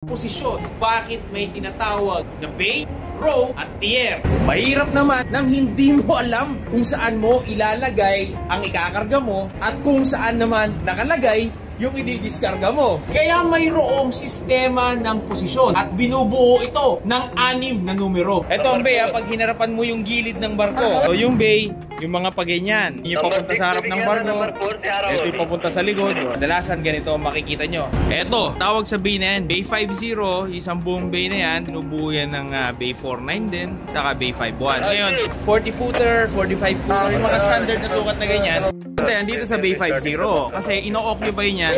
posisyon. Bakit may tinatawag na bay, row, at tier? Mahirap naman nang hindi mo alam kung saan mo ilalagay ang ikakarga mo at kung saan naman nakalagay yung ididiskarga mo. Kaya mayroong sistema ng posisyon at binubuo ito ng 6 na numero. Ito ang bay, pag hinarapan mo yung gilid ng barko. So yung bay, yung mga paganyan, yung papunta sa harap ng barko, ito yung papunta sa likod. Kadalasan ganito makikita nyo. Ito, tawag sa bay na yan, bay 50, isang buong bay na yan, binubuo yan ng bay 49 din, saka bay 51. Ngayon, 40 footer, 45 footer, yung mga standard na sukat na ganyan. Dito sa bay 50, kasi ino-occupy niya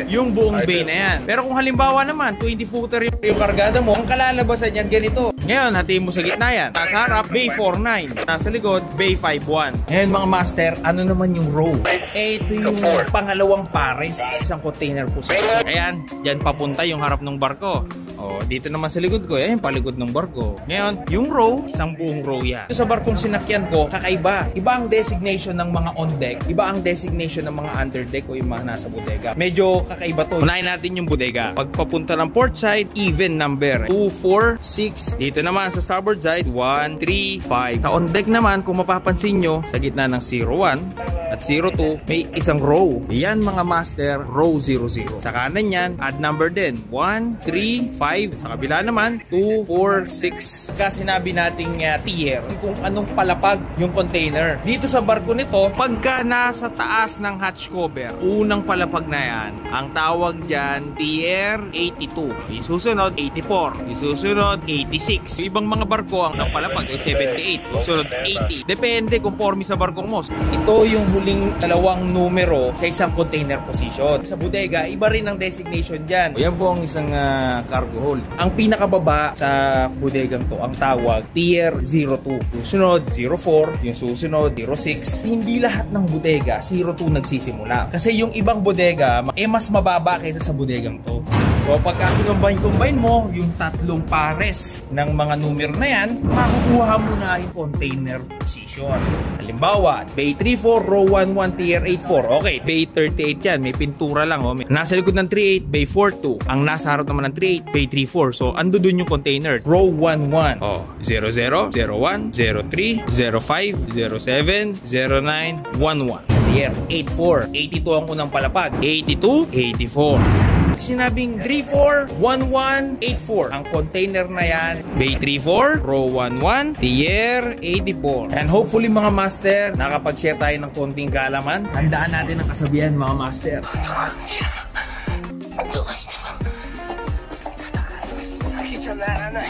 yung buong bay na yan. Pero kung halimbawa naman 20 footer yung kargada mo, ang kalalabasan yan ganito. Ngayon, hatiin mo sa gitna yan. Nasa harap, bay 49. Nasa likod, bay 51. Ngayon mga master, ano naman yung row? Ito yung pangalawang pares, isang container po. Ayan, dyan papunta yung harap ng barko. O, dito naman sa likod ko, yan yung palikod ng barko. Ngayon, yung row, isang buong row yan. Ito sa barkong sinakyan ko, kakaiba. Iba ang designation ng mga on deck, iba ang designation ng mga under deck o yung mga nasa bodega. Medyo kakaiba to. Unahin natin yung bodega. Pagpapunta ng port side, even number. 2, 4, 6. Dito naman sa starboard side, 1, 3, 5. Sa on deck naman, kung mapapansin nyo, sa gitna ng 01 at 02, may isang row. Yan mga master, row 00. Sa kanan yan, add number din. 1, 3, 5. Sa kabila naman, 2, 4, 6. Kasi sinabi nating tier, kung anong palapag yung container. Dito sa barko nito, pagka nasa taas ng hatch cover, unang palapag na yan, ang tawag dyan, tier 82. Yung susunod, 84. Yung susunod, 86. Yung ibang mga barko, ang palapag ay 78. Susunod, 80. Depende kung pormi sa barko mo. Ito yung huling dalawang numero sa isang container position. Sa bodega, iba rin ang designation dyan. Yan po ang isang cargo hold. Ang pinakababa sa bodegang to, ang tawag, tier 02. Yung sunod, 04. Yung susunod, 06. Hindi lahat ng bodega, 02 nagsisimula. Kasi yung ibang bodega, mas mababa kaysa sa bodegang to. So pagka kinumbine mo yung tatlong pares ng mga numero na yan, makukuha mo na yung container position. Halimbawa, bay 34, row 11, tier 84. Okay, bay 38 yan, may pintura lang. Nasa likod ng 38, bay 42. Ang nasa harap naman ng 38, bay 34. So ando dun yung container. Row 11. 00, 01, 03, 05, 07, 09, 11. Tier 84. 82 ang unang palapag. 82, 84. Sinabing 34, 11, 84. Ang container na yan, bay 34, row 11, tier 84. And hopefully mga master, nakapag-share tayo ng konting kaalaman. Handaan natin ang kasabihan mga master. Sakit sa nanay.